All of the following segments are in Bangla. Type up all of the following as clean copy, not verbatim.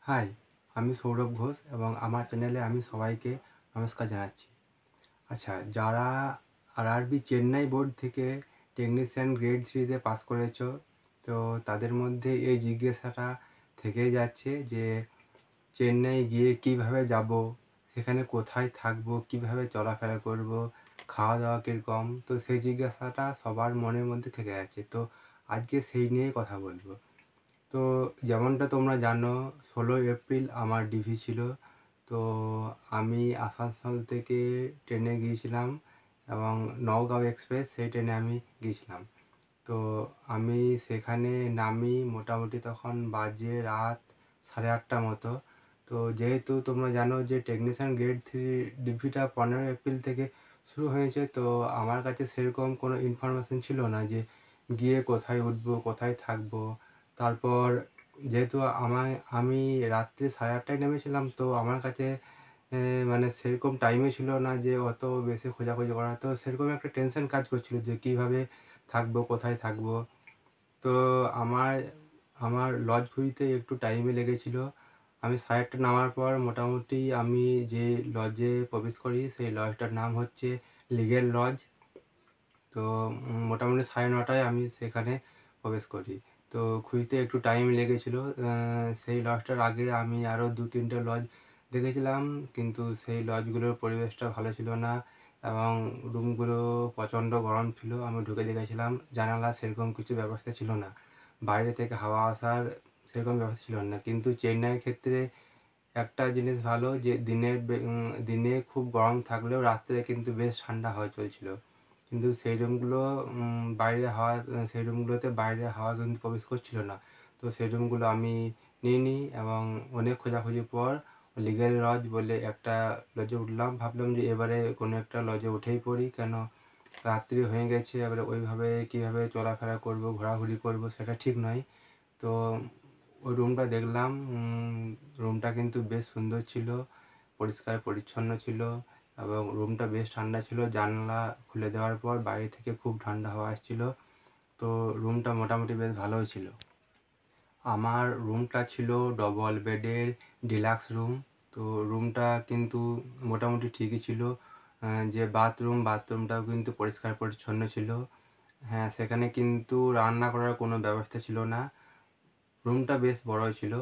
হাই, আমি সৌরভ ঘোষ এবং আমার চ্যানেলে আমি সবাইকে নমস্কার জানাচ্ছি। আচ্ছা, যারা আরআরবি চেন্নাই বোর্ড থেকে টেকনিশিয়ান গ্রেড 3-তে পাস করেছো, তো তাদের মধ্যে এই জিজ্ঞাসাটা থেকেই যাচ্ছে যে চেন্নাই গিয়ে কিভাবে যাব, সেখানে কোথায় থাকবো, কিভাবে চলাফেরা করব, খাওয়া দাওয়া কীরকম। তো সেই জিজ্ঞাসাটা সবার মনের মধ্যে থেকে যাচ্ছে। তো আজকে সেই নিয়েই কথা বলবো। তো যেমনটা তোমরা জানো, 16 এপ্রিল আমার ডিভি ছিল। তো আমি আসানসোল থেকে ট্রেনে গিয়েছিলাম এবং নওগাঁও এক্সপ্রেস সেই ট্রেনে আমি গিয়েছিলাম। তো আমি সেখানে নামি মোটামুটি তখন বাজে রাত 8:30 মতো। তো যেহেতু তোমরা জানো যে টেকনিশিয়ান গ্রেড 3 ডিভিটা 15 এপ্রিল থেকে শুরু হয়েছে, তো আমার কাছে সেরকম কোনো ইনফরমেশন ছিল না যে গিয়ে কোথায় উঠবো, কোথায় থাকবো। তারপর যেহেতু আমি রাত্রে 8:30টায় নেমেছিলাম, তো আমার কাছে মানে সেরকম টাইমই ছিল না যে অত বেশি খোঁজাখুঁজি করা। তো সেরকম একটা টেনশন কাজ করছিল যে কীভাবে থাকবো, কোথায় থাকবো। তো আমার আমার লজ খুঁজতে একটু টাইমই লেগেছিল। আমি 8:30 নামার পর মোটামুটি আমি যে লজে প্রবেশ করি সেই লজটার নাম হচ্ছে লিগেল লজ। তো মোটামুটি 9:30টায় আমি সেখানে প্রবেশ করি। তো খুঁজতে একটু টাইম লেগেছিল। সেই লজটার আগে আমি আরও 2-3টে লজ দেখেছিলাম, কিন্তু সেই লজগুলোর পরিবেশটা ভালো ছিল না এবং রুমগুলো প্রচণ্ড গরম ছিল। আমি ঢুকে দেখেছিলাম জানালা সেরকম কিছু ব্যবস্থা ছিল না, বাইরে থেকে হাওয়া আসার সেরকম ব্যবস্থা ছিল না। কিন্তু চেন্নাইয়ের ক্ষেত্রে একটা জিনিস ভালো যে দিনে খুব গরম থাকলেও রাত্রে কিন্তু বেশ ঠান্ডা হাওয়া চলছিল। কিন্তু সেই রুমগুলোতে বাইরের হাওয়া কিন্তু প্রবেশ করছিল না। তো সেই রুমগুলো আমি নিইনি এবং অনেক খোঁজাখুঁজির পর লিগেল লজ বলে একটা লজে উঠলাম। ভাবলাম যে এবারে কোনো একটা লজে উঠেই পড়ি, কেন রাত্রি হয়ে গেছে, এবারে ওইভাবে কীভাবে চলাফেরা করব, ঘোরাঘুরি করব সেটা ঠিক নয়। তো ওই রুমটা দেখলাম। রুমটা কিন্তু বেশ সুন্দর ছিল, পরিষ্কার পরিচ্ছন্ন ছিল এবং রুমটা বেশ ঠান্ডা ছিল। জানলা খুলে দেওয়ার পর বাইরে থেকে খুব ঠান্ডা হাওয়া আসছিল। তো রুমটা মোটামুটি বেশ ভালোই ছিল। আমার রুমটা ছিল ডবল বেডের ডিলাক্স রুম। তো রুমটা কিন্তু মোটামুটি ঠিকই ছিল। যে বাথরুমটাও কিন্তু পরিষ্কার পরিচ্ছন্ন ছিল। হ্যাঁ, সেখানে কিন্তু রান্না করার কোনো ব্যবস্থা ছিল না। রুমটা বেশ বড়ই ছিল।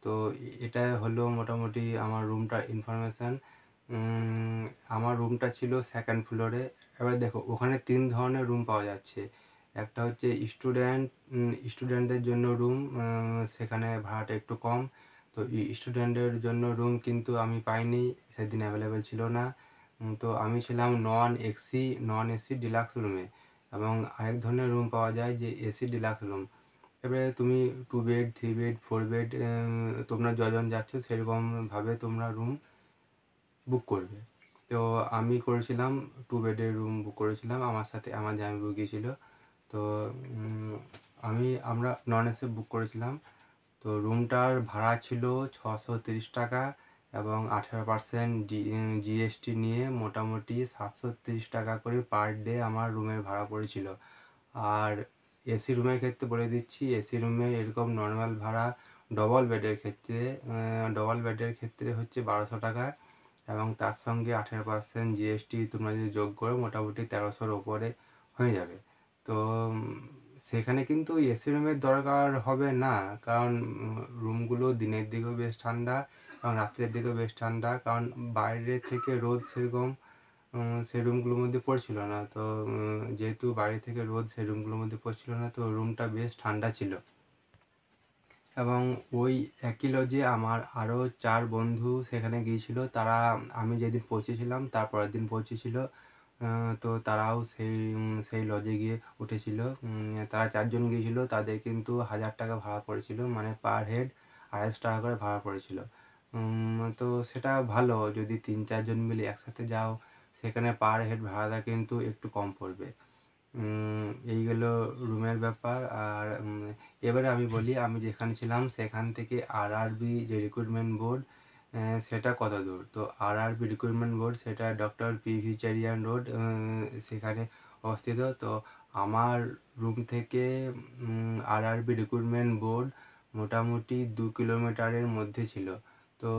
তো এটা হলো মোটামুটি আমার রুমটার ইনফরমেশান। আমার রুমটা ছিল 2nd ফ্লোরে। এবার দেখো, ওখানে 3 ধরনের রুম পাওয়া যাচ্ছে। একটা হচ্ছে স্টুডেন্টদের জন্য রুম, সেখানে ভাড়াটা একটু কম। তো স্টুডেন্টের জন্য রুম কিন্তু আমি পাইনি, সেদিন অ্যাভেলেবেল ছিল না। তো আমি ছিলাম নন এসি ডিলাক্স রুমে এবং আরেক ধরনের রুম পাওয়া যায় যে এসি ডিলাক্স রুম। এবারে তুমি 2 বেড, 3 বেড, 4 বেড তোমরা যজন যাচ্ছ সেরকমভাবে তোমরা রুম বুক করবে। তো আমি করেছিলাম 2 বেডের রুম বুক করেছিলাম, আমার সাথে আমার জামাইবাবু গিয়েছিল। তো আমরা নন এসি বুক করেছিলাম। তো রুমটার ভাড়া ছিল 630 টাকা এবং 18% জিএসটি নিয়ে মোটামুটি 730 টাকা করে পার ডে আমার রুমের ভাড়া পড়েছিল। আর এসি রুমের ক্ষেত্রে বলে দিচ্ছি, এসি রুমে এরকম নর্মাল ভাড়া ডবল বেডের ক্ষেত্রে হচ্ছে 1200 টাকা এবং তার সঙ্গে 18% জিএসটি তোমরা যদি যোগ করো মোটামুটি 1300-র ওপরে হয়ে যাবে। তো সেখানে কিন্তু এসি রুমের দরকার হবে না, কারণ রুমগুলো দিনের দিকেও বেশ ঠান্ডা এবং রাত্রের দিকেও বেশ ঠান্ডা, কারণ বাইরে থেকে রোদ সেরকম সেই রুমগুলোর মধ্যে পড়ছিল না। তো যেহেতু বাইরে থেকে রোদ সেই রুমগুলোর মধ্যে পড়ছিল না, তো রুমটা বেশ ঠান্ডা ছিল। এবং ওই একই লজে আমার আরও 4 বন্ধু সেখানে গিয়েছিল। তারা আমি যেদিন পৌঁছেছিলাম তার পরের দিন পৌঁছেছিল। তো তারাও সেই লজে গিয়ে উঠেছিল। তারা 4 জন গিয়েছিল, তাদের কিন্তু 1000 টাকা ভাড়া পড়েছিল, মানে পার হেড 250 টাকা করে ভাড়া পড়েছিল। তো সেটা ভালো, যদি 3-4 জন মিলে একসাথে যাও সেখানে পার হেড ভাড়াটা কিন্তু একটু কম পড়বে। এই গেল রুমের ব্যাপার। আর এবারে আমি বলি, আমি যেখানে ছিলাম সেখান থেকে আরআরবি যে রিক্রুটমেন্ট বোর্ড সেটা কত দূর। তো আরআরবি রিক্রুটমেন্ট বোর্ড সেটা ডক্টর পি.ভি. চেরিয়ান রোড সেখানে অবস্থিত। তো আমার রুম থেকে আরআরবি রিক্রুটমেন্ট বোর্ড মোটামুটি 2 কিলোমিটারের মধ্যে ছিল। তো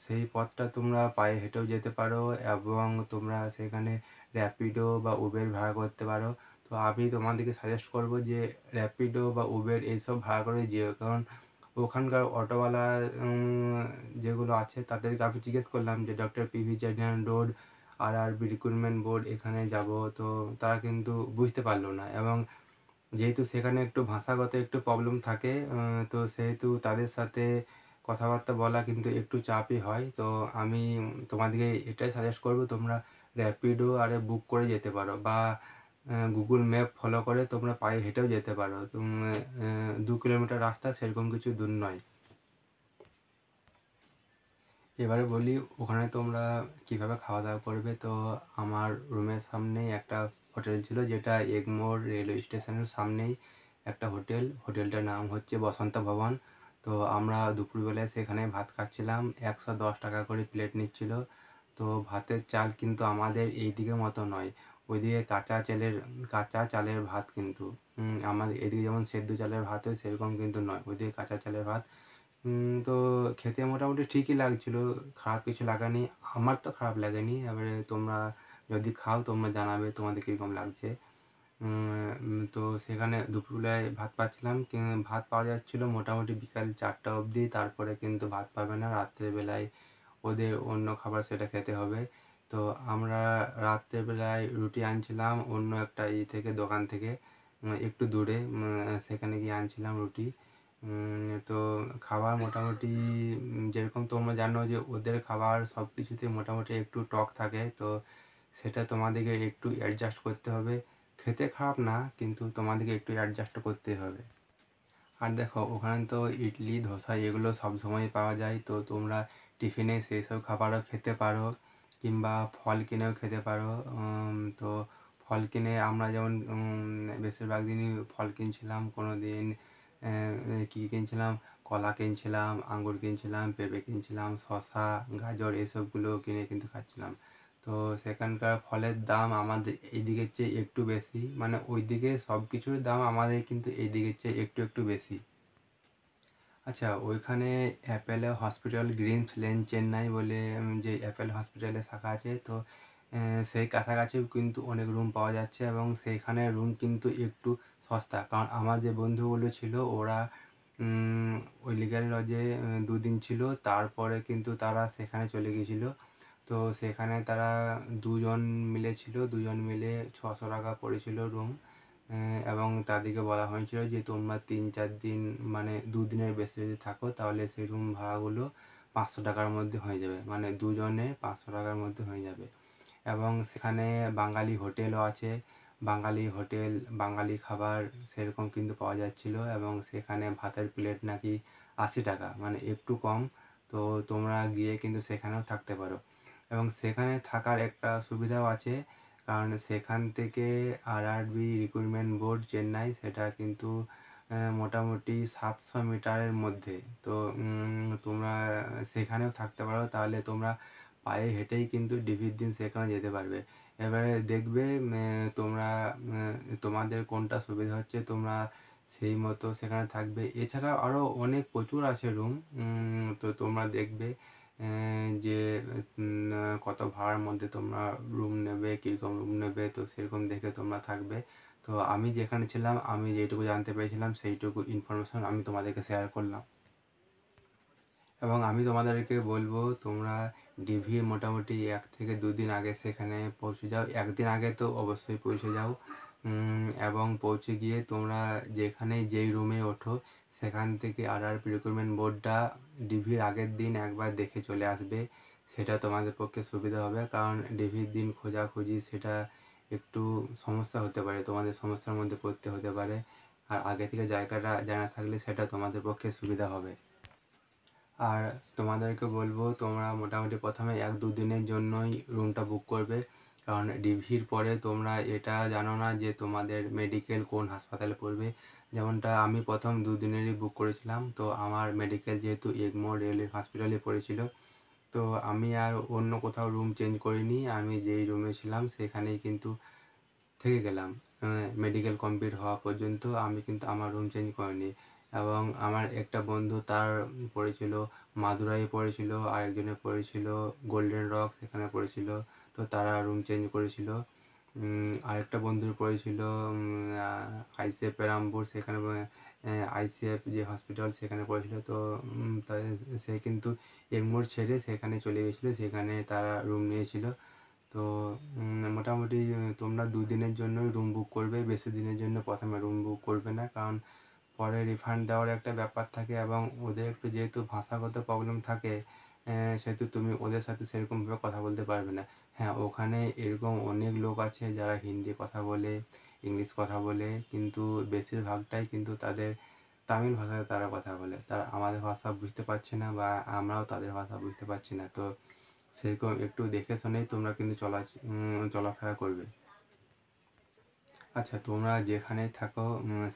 সেই পথটা তোমরা পায়ে হেঁটেও যেতে পারো এবং তোমরা সেখানে র্যাপিডো বা উবের ভাড়া করতে পারো। তো আমি তোমাদেরকে সাজেস্ট করব যে র্যাপিডো বা উবের এইসব ভাড়া করে যেও, কারণ ওখানকার অটোওয়ালা যেগুলো আছে তাদেরকে আমি জিজ্ঞেস করলাম যে ডক্টর পিভি চান্ডিয়ান রোড আরআরবি রিক্রুটমেন্ট বোর্ড এখানে যাব, তো তারা কিন্তু বুঝতে পারলো না। এবং যেহেতু সেখানে একটু ভাষাগত একটু প্রবলেম থাকে, তো সেহেতু তাদের সাথে কথাবার্তা বলা কিন্তু একটু চাপই হয়। তো আমি তোমাদেরকে এটাই সাজেস্ট করব, তোমরা র্যাপিডো আরে বুক করে যেতে পারো বা গুগল ম্যাপ ফলো করে তোমরা পায়ে হেঁটেও যেতে পারো। 2 কিলোমিটার রাস্তা সেরকম কিছু দূর নয়। এবারে বলি ওখানে তোমরা কিভাবে খাওয়া দাওয়া করবে। তো আমার রুমের সামনেই একটা হোটেল ছিল, যেটা এগমোর রেলওয়ে স্টেশনের সামনেই একটা হোটেল। হোটেলটার নাম হচ্ছে বসন্ত ভবন। তো আমরা দুপুরবেলায় সেখানে ভাত খাচ্ছিলাম, 110 টাকা করে প্লেট নিচ্ছিল। তো ভাতের চাল কিন্তু আমাদের এই দিকের মতো নয়, ওইদিকে কাঁচা চালের ভাত কিন্তু। আমাদের এদিকে যেমন সেদ্ধ চালের ভাত হয় সেরকম কিন্তু নয়, ওইদিকে কাঁচা চালের ভাত। তো খেতে মোটামুটি ঠিকই লাগছিল, খারাপ কিছু লাগেনি। আমার তো খারাপ লাগেনি। এবারে তোমরা যদি খাও তোমরা জানাবে তোমাদের কীরকম লাগছে। তো সেখানে দুপুরবেলায় ভাত পাচ্ছিলাম, ভাত পাওয়া যাচ্ছিলো মোটামুটি বিকাল 4টা অবধি, তারপরে কিন্তু ভাত পাবে না। রাত্রেবেলায় ওদের অন্য খাবার সেটা খেতে হবে। তো আমরা রাত্রেবেলায় রুটি আনছিলাম অন্য একটা থেকে দোকান থেকে, একটু দূরে, সেখানে গিয়ে আনছিলাম রুটি। তো খাবার মোটামুটি যেরকম তোমরা জানো যে ওদের খাবার সব কিছুতে মোটামুটি একটু টক থাকে, তো সেটা তোমাদেরকে একটু অ্যাডজাস্ট করতে হবে। খেতে খারাপ না, কিন্তু তোমাদেরকে একটু অ্যাডজাস্ট করতে হবে। আর দেখো ওখানে তো ইডলি ধোসা এগুলো সব সময় পাওয়া যায়, তো তোমরা টিফিনে সেই সব খাবারও খেতে পারো কিংবা ফল কিনেও খেতে পারো। তো ফল কিনে আমরা যেমন বেশিরভাগ দিনই ফল কিনছিলাম, কোনো দিন কী কিনছিলাম, কলা কিনছিলাম, আঙ্গুর কিনছিলাম, পেঁপে কিনছিলাম, শসা, গাজর এসবগুলো কিনে কিন্তু খাচ্ছিলাম। তো সেখানকার ফলের দাম আমাদের এই দিকের চেয়ে একটু বেশি, মানে ওই দিকে সব কিছুর দাম আমাদের কিন্তু এই দিকের চেয়ে একটু একটু বেশি। আচ্ছা, ওইখানে Apollo hospital Greens lane Chennai বলে যে অ্যাপেলো হসপিটালের শাখা আছে, তো সেই কাছাকাছিও কিন্তু অনেক রুম পাওয়া যাচ্ছে এবং সেইখানে রুম কিন্তু একটু সস্তা। কারণ আমার যে বন্ধুগুলো ছিল ওরা ওই লিগ্যাল লজে 2 দিন ছিল, তারপরে কিন্তু তারা সেখানে চলে গিয়েছিলো। তো সেখানে তারা দুজন মিলে ছিল, দুজন মিলে 600 টাকা পড়েছিল রুম। এবং তাদেরকে বলা হয়েছিল যে তোমরা 3-4 দিন মানে 2 দিনের বেশি যদি থাকো তাহলে সেই রুম ভাড়াগুলো 500 টাকার মধ্যে হয়ে যাবে, মানে দুজনে 500 টাকার মধ্যে হয়ে যাবে। এবং সেখানে বাঙালি হোটেলও আছে, বাঙালি হোটেল, বাঙালি খাবার সেরকম কিন্তু পাওয়া যাচ্ছিলো। এবং সেখানে ভাতের প্লেট নাকি 80 টাকা, মানে একটু কম। তো তোমরা গিয়ে কিন্তু সেখানেও থাকতে পারো। এবং সেখানে থাকার একটা সুবিধাও আছে, কারণ সেখান থেকে আরআরবি রিক্রুটমেন্ট বোর্ড চেন্নাই সেটা কিন্তু মোটামুটি 700 মিটারের মধ্যে। তো তোমরা সেখানেও থাকতে পারো, তাহলে তোমরা পায়ে হেঁটেই কিন্তু ডিভির দিন সেখানে যেতে পারবে। এবারে দেখবে তোমরা তোমাদের কোনটা সুবিধা হচ্ছে, তোমরা সেই মতো সেখানে থাকবে। এছাড়াও আরও অনেক প্রচুর আছে রুম। তো তোমরা দেখবে যে কত ভাড়ার মধ্যে তোমরা রুম নেবে, কীরকম রুম নেবে, তো সেরকম দেখে তোমরা থাকবে। তো আমি যেখানে ছিলাম আমি যেটুকু জানতে পেরেছিলাম সেইটুকু ইনফরমেশন আমি তোমাদেরকে শেয়ার করলাম। এবং আমি তোমাদেরকে বলবো তোমরা ডিভির মোটামুটি 1 থেকে 2 দিন আগে সেখানে পৌঁছে যাও। 1 দিন আগে তো অবশ্যই পৌঁছে যাও। এবং পৌঁছে গিয়ে তোমরা যেখানে যেই রুমে ওঠো সেখান থেকে আরআরবি রিক্রুটমেন্ট বোর্ডটা ডিভির আগের দিন একবার দেখে চলে আসবে। সেটা তোমাদের পক্ষে সুবিধা হবে, কারণ ডিভির দিন খোঁজাখুঁজি সেটা একটু সমস্যা হতে পারে, তোমাদের সমস্যার মধ্যে পড়তে হতে পারে। আর আগে থেকে জায়গাটা জানা থাকলে সেটা তোমাদের পক্ষে সুবিধা হবে। আর তোমাদেরকে বলবো তোমরা মোটামুটি প্রথমে 1-2 দিনের জন্যই রুমটা বুক করবে, কারণ ডিভির পরে তোমরা এটা জানো না যে তোমাদের মেডিকেল কোন হাসপাতালে পড়বে। যেমনটা আমি প্রথম 2 দিনেরই বুক করেছিলাম, তো আমার মেডিকেল যেহেতু এগমোর রেলওয়ে হসপিটালে পড়েছিল, তো আমি আর অন্য কোথাও রুম চেঞ্জ করিনি। আমি যেই রুমে ছিলাম সেখানেই কিন্তু থেকে গেলাম মেডিকেল কমপ্লিট হওয়া পর্যন্ত। আমি কিন্তু আমার রুম চেঞ্জ করিনি। এবং আমার একটা বন্ধু তার পড়েছিল মাদুরাই পড়েছিল, আরেকজনে পড়েছিল গোল্ডেন রক, সেখানে পড়েছিল। তো তারা রুম চেঞ্জ করেছিল। আরেকটা বন্ধুর পড়েছিল আইসিএফ পেরামপুর, সেখানে আইসিএফ যে হসপিটাল সেখানে পড়েছিল। তো সে কিন্তু এগমোর ছেড়ে সেখানে চলে গেছিলো, সেখানে তারা রুম নিয়েছিল। তো মোটামুটি তোমরা 2 দিনের জন্যই রুম বুক করবে, বেশি দিনের জন্য প্রথমে রুম বুক করবে না, কারণ পরে রিফান্ড দেওয়ার একটা ব্যাপার থাকে এবং ওদের একটু যেহেতু ভাষাগত প্রবলেম থাকে, সেহেতু তুমি ওদের সাথে সেরকমভাবে কথা বলতে পারবে না। হ্যাঁ, ওখানে এরকম অনেক লোক আছে যারা হিন্দি কথা বলে, ইংলিশ কথা বলে, কিন্তু বেশিরভাগটাই কিন্তু তাদের তামিল ভাষায় তারা কথা বলে। তারা আমাদের ভাষা বুঝতে পারছে না বা আমরাও তাদের ভাষা বুঝতে পারছি না। তো সেরকম একটু দেখে শুনেই তোমরা কিন্তু চলাফেরা করবে। আচ্ছা, তোমরা যেখানেই থাকো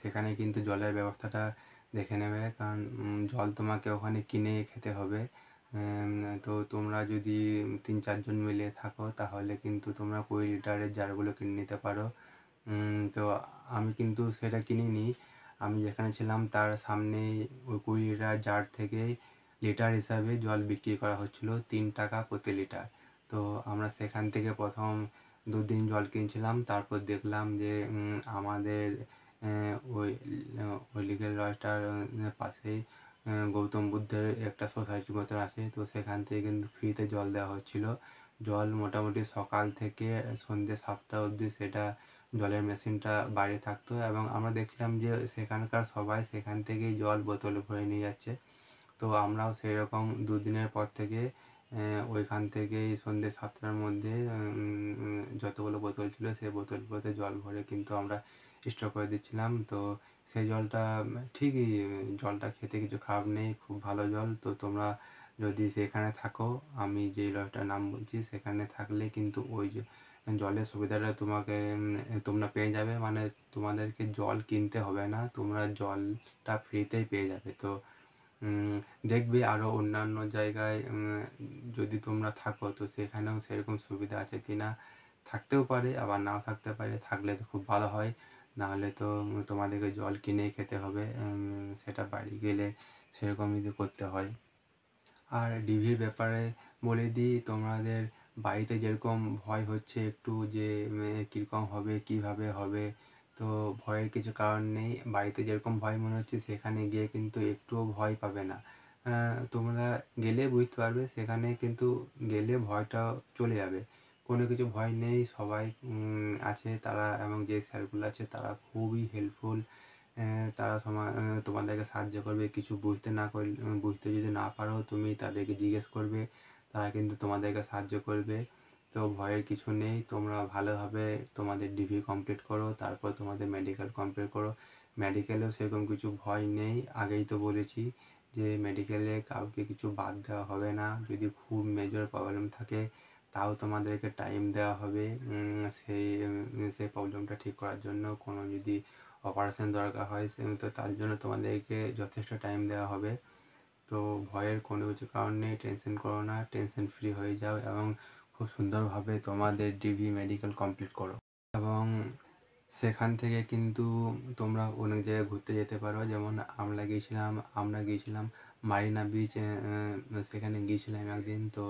সেখানে কিন্তু জলের ব্যবস্থাটা দেখে নেবে, কারণ জল তোমাকে ওখানে কিনে খেতে হবে। তো তোমরা যদি 3-4 জন মিলে থাকো তাহলে কিন্তু তোমরা 20 লিটারের জারগুলো কিনে নিতে পারো। তো আমি কিন্তু সেটা কিনিনি। আমি যেখানে ছিলাম তার সামনেই ওই 20 লিটার জার থেকেই লিটার হিসাবে জল বিক্রি করা হচ্ছিল, 3 টাকা প্রতি লিটার। তো আমরা সেখান থেকে প্রথম 2 দিন জল কিনছিলাম, তারপর দেখলাম যে আমাদের ওই ওই লিগেল লজটার পাশেই গৌতম বুদ্ধের একটা সোসাইটি মতো আছে। তো সেখান থেকে কিন্তু ফ্রিতে জল দেওয়া হচ্ছিলো। জল মোটামুটি সকাল থেকে সন্ধ্যে 7টা অবধি সেটা জলের মেশিনটা বাইরে থাকতো এবং আমরা দেখছিলাম যে সেখানকার সবাই সেখান থেকেই জল বোতলে ভরে নিয়ে যাচ্ছে। তো আমরাও সেই রকম 2 দিনের পর থেকে ওইখান থেকেই সন্ধ্যে 7টার মধ্যে যতগুলো বোতল ছিল সেই বোতলগুলোতে জল ভরে কিন্তু আমরা স্টক করে দিচ্ছিলাম। তো সেই জলটা ঠিকই, জলটা খেতে কিছু খারাপ নেই, খুব ভালো জল। তো তোমরা যদি সেখানে থাকো, আমি যেই লজটার নাম বলছি সেখানে থাকলে কিন্তু ওই জলের সুবিধাটা তোমরা পেয়ে যাবে, মানে তোমাদেরকে জল কিনতে হবে না, তোমরা জলটা ফ্রিতেই পেয়ে যাবে। তো দেখবে আরও অন্যান্য জায়গায় যদি তোমরা থাকো তো সেখানেও সেরকম সুবিধা আছে কি না, থাকতেও পারে আবার নাও থাকতে পারে। থাকলে তো খুব ভালো হয়, নাহলে তো তোমাদেরকে জল কিনেই খেতে হবে, সেটা বাড়ি গেলে সেরকমই করতে হয়। আর ডিভির ব্যাপারে বলে দিই, তোমাদের বাড়িতে যেরকম ভয় হচ্ছে একটু যে কীরকম হবে, কীভাবে হবে, তো ভয়ের কিছু কারণ নেই। বাড়িতে যেরকম ভয় মনে হচ্ছে সেখানে গিয়ে কিন্তু একটুও ভয় পাবে না। তোমরা গেলে বুঝতে পারবে, সেখানে কিন্তু গেলে ভয়টা চলে যাবে, কোনো কিছু ভয় নেই। সবাই আছে তারা, এবং যে স্যারগুলো আছে তারা খুবই হেল্পফুল। তারা তোমাদেরকে সাহায্য করবে, কিছু বুঝতে যদি না পারো তুমি তাদেরকে জিজ্ঞেস করবে, তারা কিন্তু তোমাদেরকে সাহায্য করবে। তো ভয়ের কিছু নেই, তোমরা ভালোভাবে তোমাদের ডিগ্রি কমপ্লিট করো, তারপর তোমাদের মেডিকেল কমপ্লিট করো। মেডিকেলেও সেরকম কিছু ভয় নেই, আগেই তো বলেছি যে মেডিকেলে কাউকে কিছু বাদ দেওয়া হবে না। যদি খুব মেজর প্রবলেম থাকে তাও তোমাদেরকে টাইম দেওয়া হবে সেই প্রবলেমটা ঠিক করার জন্য। কোনো যদি অপারেশন দরকার হয় তো তার জন্য তোমাদেরকে যথেষ্ট টাইম দেওয়া হবে। তো ভয়ের কোনো কিছু কারণ নেই, টেনশন করো না, টেনশন ফ্রি হয়ে যাও এবং খুব সুন্দরভাবে তোমাদের ডিগ্রি মেডিকেল কমপ্লিট করো। এবং সেখান থেকে কিন্তু তোমরা অনেক জায়গায় ঘুরতে যেতে পারো, যেমন আমরা গিয়েছিলাম মারিনা বিচ, সেখানে গিয়েছিলাম একদিন। তো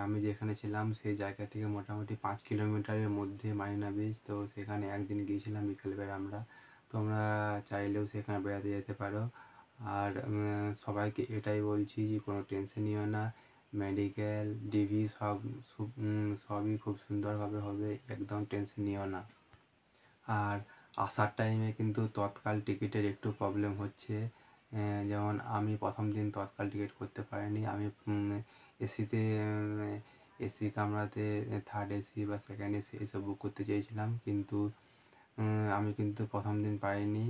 আমি যেখানে ছিলাম সেই জায়গা থেকে মোটামুটি 5 কিলোমিটারের মধ্যে মারিনা বিচ। তো সেখানে একদিন গিয়েছিলাম বিকেলবেলা আমরা। তোমরা চাইলেও সেখানে বেড়াতে যেতে পারো। আর সবাইকে এটাই বলছি যে কোনো টেনশন নিও না, মেডিকেল ডিভি সবই খুব সুন্দরভাবে হবে, একদম টেনশন নিও না। আর আসার টাইমে কিন্তু তৎকাল টিকিটের একটু প্রবলেম হচ্ছে, যেমন আমি প্রথম দিন তৎকাল টিকিট করতে পারিনি। আমি এসিতে এসি কামরাতে থার্ড এসি বা সেকেন্ড এসি এসব বুক করতে চেয়েছিলাম, কিন্তু আমি কিন্তু প্রথম দিন পাইনি,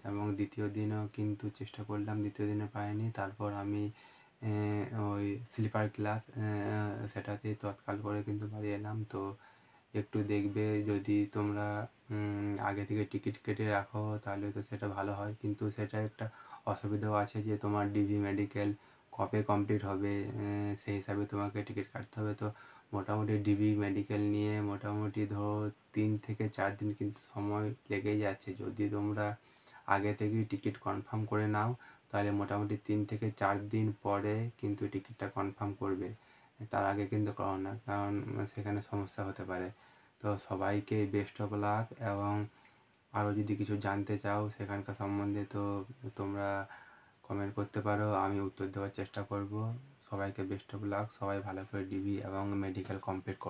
এবং দ্বিতীয় দিনও কিন্তু চেষ্টা করলাম, দ্বিতীয় দিনে পাইনি। তারপর আমি ওই স্লিপার ক্লাস সেটাতে তৎকাল করে কিন্তু বাড়ি এলাম। তো একটু দেখবে যদি তোমরা আগে থেকে টিকিট কেটে রাখো তাহলে তো সেটা ভালো হয়, কিন্তু সেটা একটা অসুবিধাও আছে যে তোমার ডিগ্রি মেডিকেল কবে কমপ্লিট হবে সেই হিসাবে তোমাকে টিকিট কাটতে হবে। তো মোটামুটি ডিগ্রি মেডিকেল নিয়ে মোটামুটি ধরো 3 থেকে 4 দিন কিন্তু সময় লেগেই যাচ্ছে। যদি তোমরা আগে থেকেই টিকিট কনফার্ম করে নাও, তাহলে মোটামুটি 3 থেকে 4 দিন পরে কিন্তু টিকিটটা কনফার্ম করবে। তার আগে কিন্তু করো না, কারণ সেখানে সমস্যা হতে পারে। তো সবাইকে বেস্ট অফ লাক, এবং আরও যদি কিছু জানতে চাও সেখানকার সম্বন্ধে তো তোমরা কমেন্ট করতে পারো, আমি উত্তর দেওয়ার চেষ্টা করব। সবাইকে বেস্ট অফ লাক, সবাই ভালো করে ডিবি এবং মেডিকেল কমপ্লিট করো।